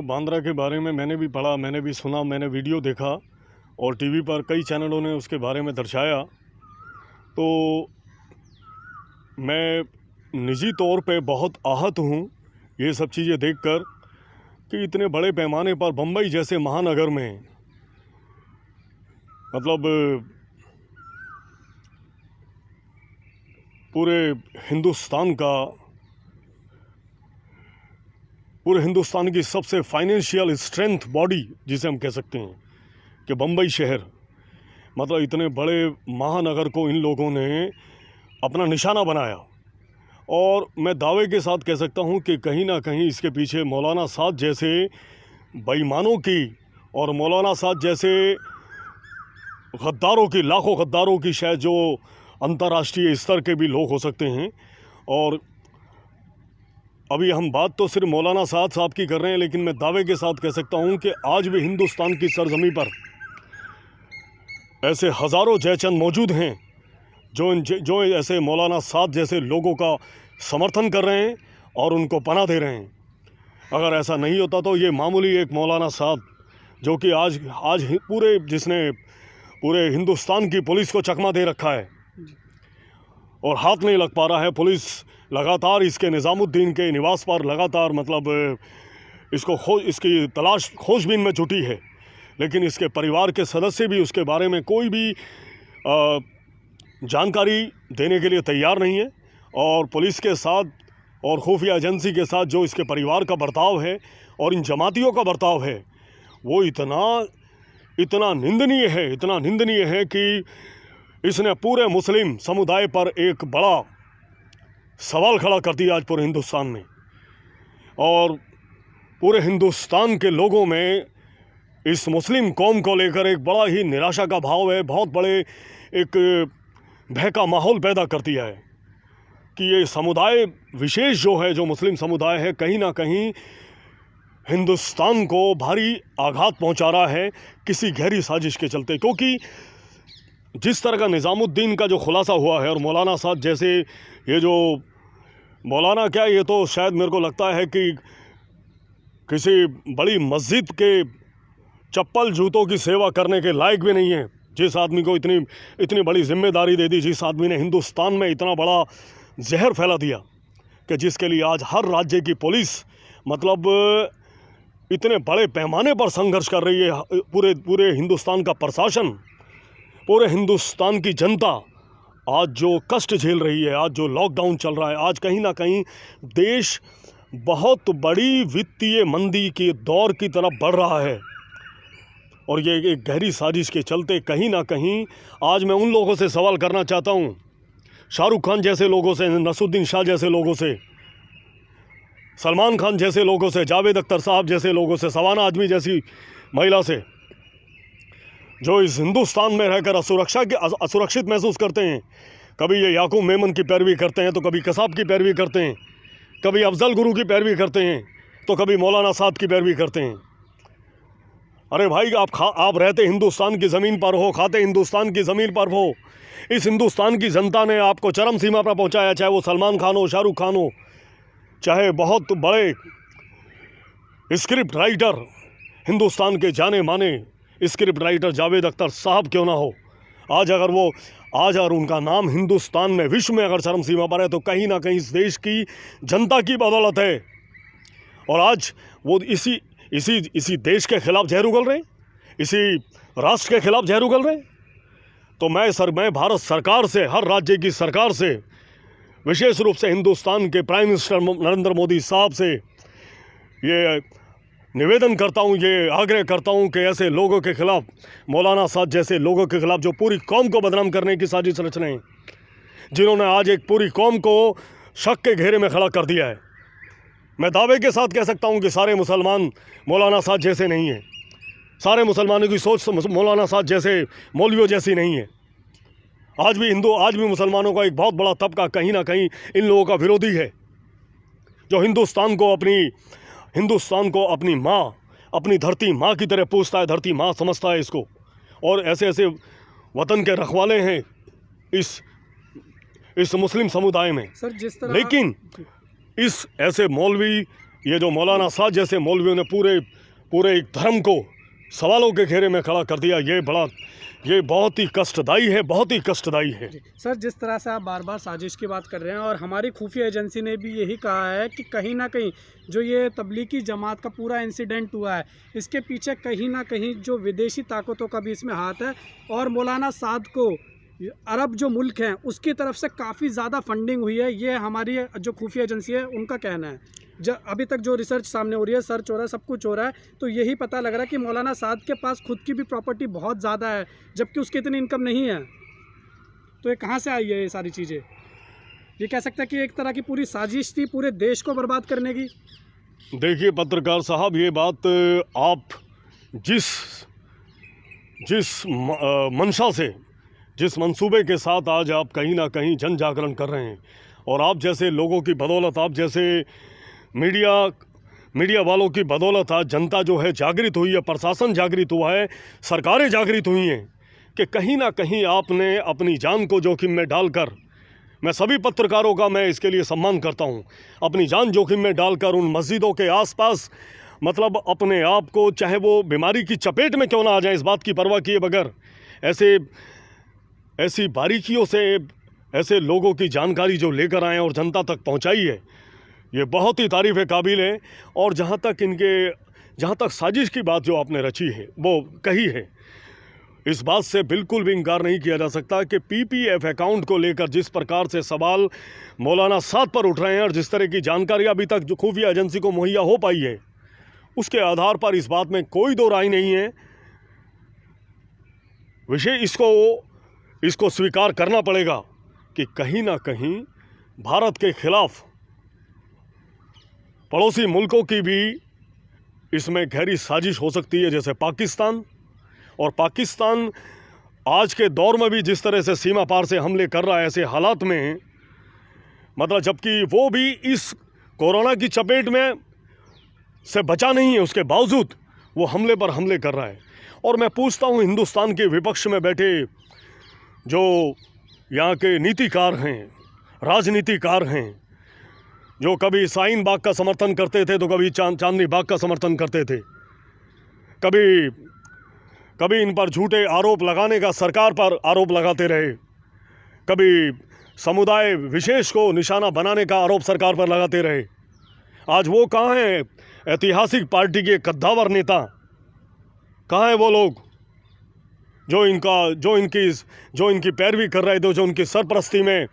बांद्रा के बारे में मैंने भी पढ़ा, मैंने भी सुना, मैंने वीडियो देखा और टीवी पर कई चैनलों ने उसके बारे में दर्शाया। तो मैं निजी तौर पे बहुत आहत हूँ ये सब चीज़ें देखकर कि इतने बड़े पैमाने पर बम्बई जैसे महानगर में मतलब पूरे हिंदुस्तान की सबसे फाइनेंशियल स्ट्रेंथ बॉडी जिसे हम कह सकते हैं कि बम्बई शहर, मतलब इतने बड़े महानगर को इन लोगों ने अपना निशाना बनाया। और मैं दावे के साथ कह सकता हूं कि कहीं ना कहीं इसके पीछे मौलाना साद जैसे बेईमानों की और मौलाना साद जैसे गद्दारों की, लाखों गद्दारों की, शायद जो अंतर्राष्ट्रीय स्तर के भी लोग हो सकते हैं। और अभी हम बात तो सिर्फ मौलाना साद साहब की कर रहे हैं, लेकिन मैं दावे के साथ कह सकता हूं कि आज भी हिंदुस्तान की सरजमी पर ऐसे हज़ारों जयचंद मौजूद हैं जो ऐसे मौलाना साद जैसे लोगों का समर्थन कर रहे हैं और उनको पनाह दे रहे हैं। अगर ऐसा नहीं होता तो ये मामूली एक मौलाना साद जो कि आज जिसने पूरे हिंदुस्तान की पुलिस को चकमा दे रखा है और हाथ नहीं लग पा रहा है। पुलिस लगातार इसके निज़ामुद्दीन के निवास पर लगातार मतलब इसकी तलाश खोजबीन में जुटी है, लेकिन इसके परिवार के सदस्य भी उसके बारे में कोई भी जानकारी देने के लिए तैयार नहीं है। और पुलिस के साथ और खुफिया एजेंसी के साथ जो इसके परिवार का बर्ताव है और इन जमातियों का बर्ताव है वो इतना निंदनीय है कि इसने पूरे मुस्लिम समुदाय पर एक बड़ा सवाल खड़ा कर दिया आज पूरे हिंदुस्तान में। और पूरे हिंदुस्तान के लोगों में इस मुस्लिम कौम को लेकर एक बड़ा ही निराशा का भाव है, बहुत बड़े एक भय का माहौल पैदा कर दिया है कि ये समुदाय विशेष जो है, जो मुस्लिम समुदाय है, कहीं ना कहीं हिंदुस्तान को भारी आघात पहुंचा रहा है किसी गहरी साजिश के चलते। क्योंकि जिस तरह का निज़ामुद्दीन का जो खुलासा हुआ है और मौलाना साहब जैसे ये जो मौलाना क्या, ये तो शायद मेरे को लगता है कि किसी बड़ी मस्जिद के चप्पल जूतों की सेवा करने के लायक भी नहीं है। जिस आदमी को इतनी बड़ी जिम्मेदारी दे दी, जिस आदमी ने हिंदुस्तान में इतना बड़ा जहर फैला दिया कि जिसके लिए आज हर राज्य की पुलिस मतलब इतने बड़े पैमाने पर संघर्ष कर रही है, पूरे हिंदुस्तान का प्रशासन, पूरे हिंदुस्तान की जनता आज जो कष्ट झेल रही है, आज जो लॉकडाउन चल रहा है, आज कहीं ना कहीं देश बहुत बड़ी वित्तीय मंदी के दौर की तरफ बढ़ रहा है। और ये एक गहरी साजिश के चलते कहीं ना कहीं आज मैं उन लोगों से सवाल करना चाहता हूँ, शाहरुख खान जैसे लोगों से, नसरुद्दीन शाह जैसे लोगों से, सलमान खान जैसे लोगों से, जावेद अख्तर साहब जैसे लोगों से, सवाना आजमी जैसी महिला से, जो इस हिंदुस्तान में रहकर असुरक्षित महसूस करते हैं। कभी ये याकूब मेमन की पैरवी करते हैं, तो कभी कसाब की पैरवी करते हैं, कभी अफजल गुरु की पैरवी करते हैं, तो कभी मौलाना साद की पैरवी करते हैं। अरे भाई, आप रहते हिंदुस्तान की ज़मीन पर हो, खाते हिंदुस्तान की ज़मीन पर हो। इस हिंदुस्तान की जनता ने आपको चरम सीमा पर पहुंचाया, चाहे वो सलमान खान हो, शाहरुख खान हो, चाहे बहुत बड़े स्क्रिप्ट राइटर, हिंदुस्तान के जाने माने स्क्रिप्ट राइटर जावेद अख्तर साहब क्यों ना हो। आज अगर उनका नाम हिंदुस्तान में, विश्व में अगर चरम सीमा पर है, तो कहीं ना कहीं इस देश की जनता की बदौलत है। और आज वो इसी देश के खिलाफ जहर उगल रहे हैं, इसी राष्ट्र के खिलाफ जहर उगल रहे हैं। तो मैं भारत सरकार से, हर राज्य की सरकार से, विशेष रूप से हिंदुस्तान के प्राइम मिनिस्टर नरेंद्र मोदी साहब से ये निवेदन करता हूँ, ये आग्रह करता हूँ कि ऐसे लोगों के खिलाफ, मौलाना साहब जैसे लोगों के खिलाफ जो पूरी कौम को बदनाम करने की साजिश रच रहे हैं, जिन्होंने आज एक पूरी कौम को शक के घेरे में खड़ा कर दिया है। मैं दावे के साथ कह सकता हूँ कि सारे मुसलमान मौलाना साहब जैसे नहीं हैं, सारे मुसलमानों की सोच मौलाना साहब जैसे मौलवियों जैसी नहीं है। आज भी मुसलमानों का एक बहुत बड़ा तबका कहीं ना कहीं इन लोगों का विरोधी है, जो हिंदुस्तान को अपनी माँ, अपनी धरती माँ की तरह पूछता है, धरती माँ समझता है इसको। और ऐसे ऐसे वतन के रखवाले हैं इस मुस्लिम समुदाय में। सर, जिस तरह लेकिन इस ऐसे मौलवी ये जो मौलाना साद जैसे मौलवियों ने पूरे एक धर्म को सवालों के घेरे में खड़ा कर दिया, ये बहुत ही कष्टदायी है, बहुत ही कष्टदायी है। सर, जिस तरह से आप बार बार साजिश की बात कर रहे हैं और हमारी खुफिया एजेंसी ने भी यही कहा है कि कहीं ना कहीं जो ये तबलीगी जमात का पूरा इंसिडेंट हुआ है, इसके पीछे कहीं ना कहीं जो विदेशी ताकतों का भी इसमें हाथ है और मौलाना साद को अरब जो मुल्क हैं उसकी तरफ से काफ़ी ज़्यादा फंडिंग हुई है। ये हमारी जो खुफिया एजेंसी है उनका कहना है। जब अभी तक जो रिसर्च सामने हो रही है, सर्च हो रहा है, सब कुछ हो रहा है, तो यही पता लग रहा है कि मौलाना साद के पास खुद की भी प्रॉपर्टी बहुत ज़्यादा है, जबकि उसकी इतनी इनकम नहीं है। तो ये कहाँ से आई है ये सारी चीज़ें? ये कह सकते हैं कि एक तरह की पूरी साजिश थी पूरे देश को बर्बाद करने की। देखिए पत्रकार साहब, ये बात आप जिस मंशा से, जिस मंसूबे के साथ आज आप कहीं ना कहीं जन जागरण कर रहे हैं और आप जैसे लोगों की बदौलत, आप जैसे मीडिया वालों की बदौलत आज जनता जो है जागृत हुई है, प्रशासन जागृत हुआ है, सरकारें जागृत हुई हैं कि कहीं ना कहीं आपने अपनी जान को जोखिम में डालकर, मैं सभी पत्रकारों का मैं इसके लिए सम्मान करता हूं, अपनी जान जोखिम में डालकर उन मस्जिदों के आसपास मतलब अपने आप को, चाहे वो बीमारी की चपेट में क्यों ना आ जाए, इस बात की परवाह किए बगैर ऐसी बारीकियों से ऐसे लोगों की जानकारी जो लेकर आए और जनता तक पहुंचाई है, ये बहुत ही तारीफ़ काबिल है। और जहां तक साजिश की बात जो आपने रची है, वो कही है, इस बात से बिल्कुल भी इनकार नहीं किया जा सकता कि पीपीएफ अकाउंट को लेकर जिस प्रकार से सवाल मौलाना साद पर उठ रहे हैं और जिस तरह की जानकारी अभी तक जो खुफिया एजेंसी को मुहैया हो पाई है, उसके आधार पर इस बात में कोई दो राय नहीं है। विषय इसको स्वीकार करना पड़ेगा कि कहीं ना कहीं भारत के खिलाफ पड़ोसी मुल्कों की भी इसमें गहरी साजिश हो सकती है, जैसे पाकिस्तान। और पाकिस्तान आज के दौर में भी जिस तरह से सीमा पार से हमले कर रहा है, ऐसे हालात में मतलब जबकि वो भी इस कोरोना की चपेट में से बचा नहीं है, उसके बावजूद वो हमले पर हमले कर रहा है। और मैं पूछता हूँ, हिंदुस्तान के विपक्ष में बैठे जो यहाँ के नीतिकार हैं, राजनीतिकार हैं, जो कभी शाहीन बाग का समर्थन करते थे तो कभी चांदनी बाग का समर्थन करते थे, कभी इन पर झूठे आरोप लगाने का सरकार पर आरोप लगाते रहे, कभी समुदाय विशेष को निशाना बनाने का आरोप सरकार पर लगाते रहे। आज वो कहाँ हैं? ऐतिहासिक पार्टी के कद्दावर नेता कहाँ हैं वो लोग जो इनकी पैरवी कर रहे थे, जो उनकी सरपरस्ती में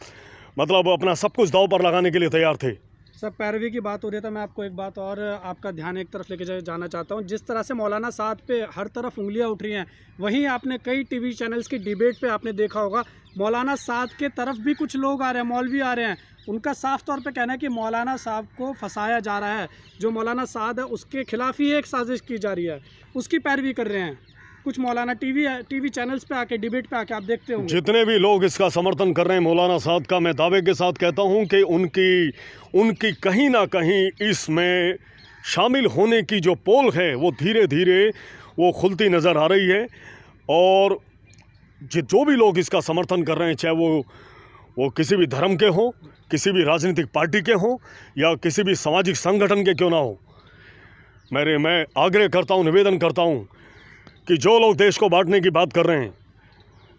मतलब अपना सब कुछ दांव पर लगाने के लिए तैयार थे? सर, पैरवी की बात हो रही है तो मैं आपको एक बात और आपका ध्यान एक तरफ लेके जाना चाहता हूँ। जिस तरह से मौलाना साद पे हर तरफ उंगलियाँ उठ रही हैं, वहीं आपने कई टीवी चैनल्स की डिबेट पे आपने देखा होगा मौलाना साद के तरफ भी कुछ लोग आ रहे हैं, मौलवी आ रहे हैं। उनका साफ तौर पे कहना है कि मौलाना साहब को फंसाया जा रहा है, जो मौलाना साद है उसके खिलाफ ही एक साजिश की जा रही है, उसकी पैरवी कर रहे हैं कुछ मौलाना टीवी चैनल्स पे आके, डिबेट पे आके आप देखते होंगे। जितने भी लोग इसका समर्थन कर रहे हैं मौलाना साद का, मैं दावे के साथ कहता हूं कि उनकी कहीं ना कहीं इसमें शामिल होने की जो पोल है वो धीरे धीरे वो खुलती नज़र आ रही है। और जो भी लोग इसका समर्थन कर रहे हैं, चाहे वो किसी भी धर्म के हों, किसी भी राजनीतिक पार्टी के हों या किसी भी सामाजिक संगठन के क्यों ना हो, मैं आग्रह करता हूं, निवेदन करता हूं कि जो लोग देश को बांटने की बात कर रहे हैं,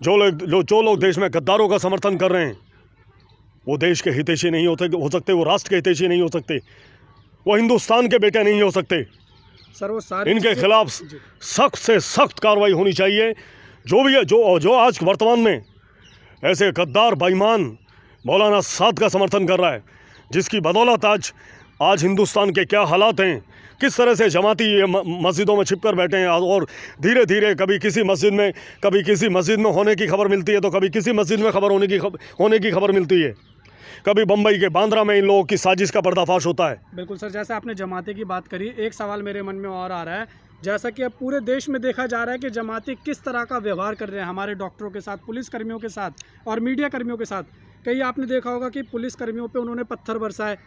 जो लोग देश में गद्दारों का समर्थन कर रहे हैं, वो देश के हितैषी नहीं हो सकते, वो राष्ट्र के हितैषी नहीं हो सकते, वो हिंदुस्तान के बेटे नहीं हो सकते। सर, वो सारे इनके खिलाफ सख्त से सख्त कार्रवाई होनी चाहिए। जो भी है, जो आज वर्तमान में ऐसे गद्दार बेईमान मौलाना साद का समर्थन कर रहा है, जिसकी बदौलत आज हिंदुस्तान के क्या हालात हैं, किस तरह से जमाती मस्जिदों में छिपकर बैठे हैं और धीरे धीरे कभी किसी मस्जिद में होने की खबर मिलती है तो कभी किसी मस्जिद में होने की खबर मिलती है, कभी बम्बई के बांद्रा में इन लोगों की साजिश का पर्दाफाश होता है। बिल्कुल सर, जैसे आपने जमाती की बात करी, एक सवाल मेरे मन में और आ रहा है। जैसा कि अब पूरे देश में देखा जा रहा है कि जमाती किस तरह का व्यवहार कर रहे हैं हमारे डॉक्टरों के साथ, पुलिस कर्मियों के साथ और मीडिया कर्मियों के साथ। कई आपने देखा होगा कि पुलिस कर्मियों पे उन्होंने पत्थर बरसाए,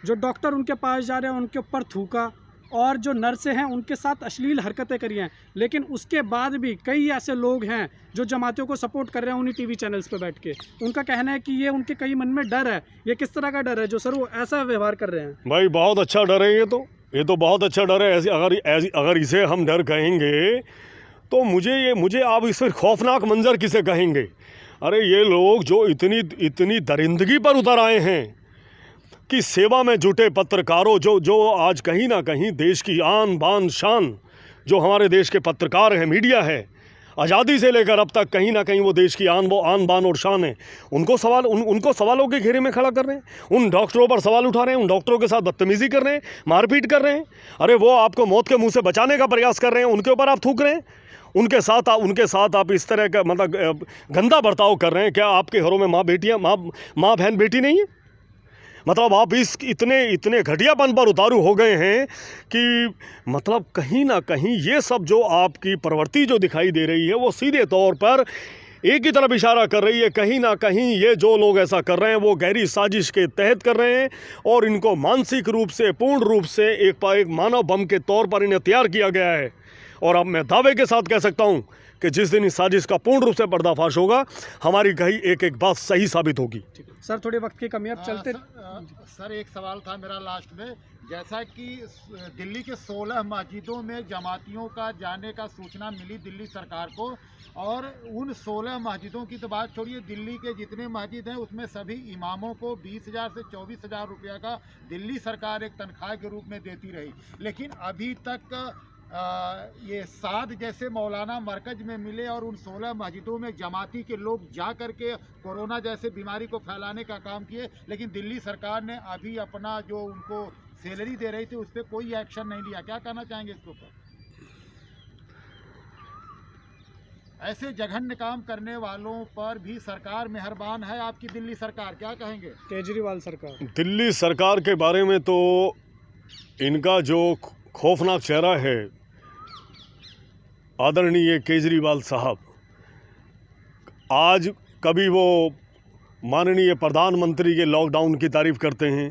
जो डॉक्टर उनके पास जा रहे हैं उनके ऊपर थूका, और जो नर्सें हैं उनके साथ अश्लील हरकतें करी हैं, लेकिन उसके बाद भी कई ऐसे लोग हैं जो जमातियों को सपोर्ट कर रहे हैं उन्हीं टीवी चैनल्स पे बैठ के। उनका कहना है कि ये उनके कई मन में डर है। ये किस तरह का डर है जो सर वो ऐसा व्यवहार कर रहे हैं? भाई बहुत अच्छा डर है ये तो बहुत अच्छा डर है। अगर इसे हम डर कहेंगे तो मुझे आप इसे खौफनाक मंजर किसे कहेंगे? अरे ये लोग जो इतनी दरिंदगी पर उतर आए हैं कि सेवा में जुटे पत्रकारों जो आज कहीं ना कहीं देश की आन बान शान, जो हमारे देश के पत्रकार हैं, मीडिया है, आज़ादी से लेकर अब तक कहीं ना कहीं वो देश की आन बान और शान है, उनको सवालों के घेरे में खड़ा कर रहे हैं। उन डॉक्टरों पर सवाल उठा रहे हैं, उन डॉक्टरों के साथ बदतमीज़ी कर रहे हैं, मारपीट कर रहे हैं। अरे वो आपको मौत के मुंह से बचाने का प्रयास कर रहे हैं, उनके ऊपर आप थूक रहे हैं। उनके साथ आप इस तरह का मतलब गंदा बर्ताव कर रहे हैं। क्या आपके घरों में माँ बहन बेटी नहीं है? मतलब आप इतने घटियापन पर उतारू हो गए हैं कि मतलब कहीं ना कहीं ये सब जो आपकी प्रवृत्ति जो दिखाई दे रही है वो सीधे तौर पर एक ही तरफ इशारा कर रही है। कहीं ना कहीं ये जो लोग ऐसा कर रहे हैं वो गहरी साजिश के तहत कर रहे हैं और इनको मानसिक रूप से, पूर्ण रूप से एक मानव बम के तौर पर इन्हें तैयार किया गया है। और अब मैं दावे के साथ कह सकता हूं कि जिस दिन इस साजिश का पूर्ण रूप से पर्दाफाश होगा, हमारी कही एक बात सही साबित होगी। सर थोड़ी वक्त की कमी, अब चलते। सर एक सवाल था मेरा लास्ट में, जैसा कि दिल्ली के 16 मस्जिदों में जमातियों का जाने का सूचना मिली दिल्ली सरकार को, और उन 16 मस्जिदों की तो बात छोड़िए, दिल्ली के जितने मस्जिद हैं उसमें सभी इमामों को 20,000 से 24,000 रुपये का दिल्ली सरकार एक तनख्वाह के रूप में देती रही। लेकिन अभी तक ये साद जैसे मौलाना मरकज में मिले और उन 16 मस्जिदों में जमाती के लोग जा करके कोरोना जैसे बीमारी को फैलाने का काम किए, लेकिन दिल्ली सरकार ने अभी अपना जो उनको सैलरी दे रही थी उस पर कोई एक्शन नहीं लिया। क्या कहना चाहेंगे इसके ऊपर? ऐसे जघन्य काम करने वालों पर भी सरकार मेहरबान है आपकी दिल्ली सरकार, क्या कहेंगे? केजरीवाल सरकार, दिल्ली सरकार के बारे में तो इनका जो खौफनाक चेहरा है, आदरणीय केजरीवाल साहब, आज कभी वो माननीय प्रधानमंत्री के लॉकडाउन की तारीफ़ करते हैं,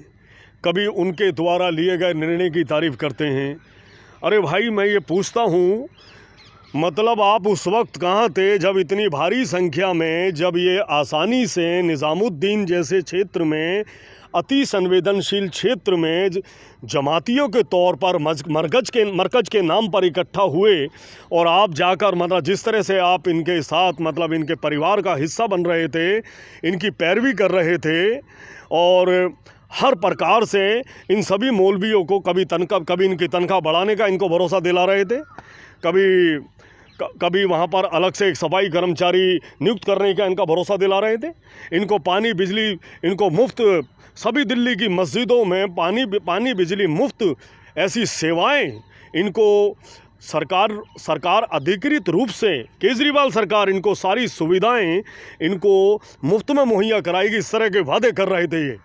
कभी उनके द्वारा लिए गए निर्णय की तारीफ़ करते हैं। अरे भाई, मैं ये पूछता हूँ, मतलब आप उस वक्त कहाँ थे जब इतनी भारी संख्या में, जब ये आसानी से निज़ामुद्दीन जैसे क्षेत्र में, अति संवेदनशील क्षेत्र में जमातियों के तौर पर मरकज के नाम पर इकट्ठा हुए और आप जाकर मतलब जिस तरह से आप इनके साथ मतलब इनके परिवार का हिस्सा बन रहे थे, इनकी पैरवी कर रहे थे और हर प्रकार से इन सभी मौलवियों को कभी इनकी तनख्वाह बढ़ाने का इनको भरोसा दिला रहे थे, कभी वहाँ पर अलग से एक सफाई कर्मचारी नियुक्त करने का इनका भरोसा दिला रहे थे। इनको पानी बिजली इनको मुफ्त, सभी दिल्ली की मस्जिदों में पानी बिजली मुफ्त, ऐसी सेवाएं इनको सरकार अधिकृत रूप से, केजरीवाल सरकार इनको सारी सुविधाएं इनको मुफ्त में मुहैया कराएगी, इस तरह के वादे कर रहे थे ये।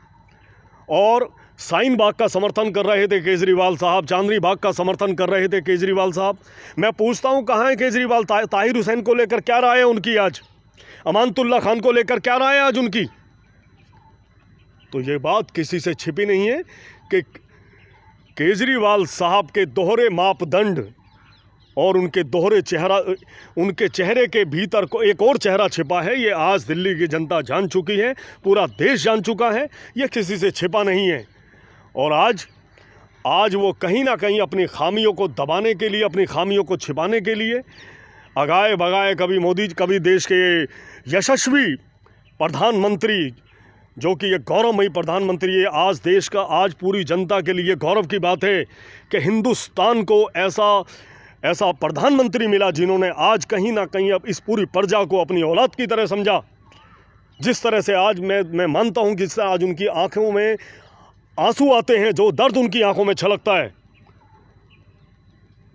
और शाहीन बाग का समर्थन कर रहे थे केजरीवाल साहब, चांदनी बाग का समर्थन कर रहे थे केजरीवाल साहब। मैं पूछता हूं कहाँ है केजरीवाल? ताहिर हुसैन को लेकर क्या राय है उनकी आज? अमानतुल्लाह खान को लेकर क्या राय है आज उनकी? तो ये बात किसी से छिपी नहीं है कि केजरीवाल साहब के दोहरे मापदंड और उनके चेहरे के भीतर को एक और चेहरा छिपा है। ये आज दिल्ली की जनता जान चुकी है, पूरा देश जान चुका है, ये किसी से छिपा नहीं है। और आज वो कहीं ना कहीं अपनी खामियों को दबाने के लिए, अपनी खामियों को छिपाने के लिए अगाए बगाए, कभी मोदी, कभी देश के यशस्वी प्रधानमंत्री, जो कि एक गौरवमयी प्रधानमंत्री है, आज देश का, आज पूरी जनता के लिए गौरव की बात है कि हिंदुस्तान को ऐसा प्रधानमंत्री मिला जिन्होंने आज कहीं ना कहीं अब इस पूरी प्रजा को अपनी औलाद की तरह समझा। जिस तरह से आज मैं मानता हूं कि जिस तरह आज उनकी आंखों में आंसू आते हैं, जो दर्द उनकी आंखों में छलकता है,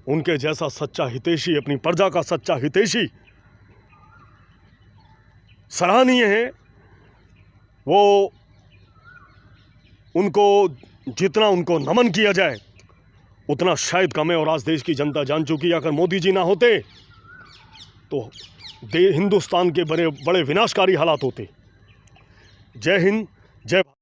उनके जैसा सच्चा हितैषी, अपनी प्रजा का सच्चा हितैषी सराहनीय है। वो उनको जितना उनको नमन किया जाए उतना शायद कम है। और आज देश की जनता जान चुकी है, अगर मोदी जी ना होते तो हिंदुस्तान के बड़े विनाशकारी हालात होते। जय हिंद, जय भारत।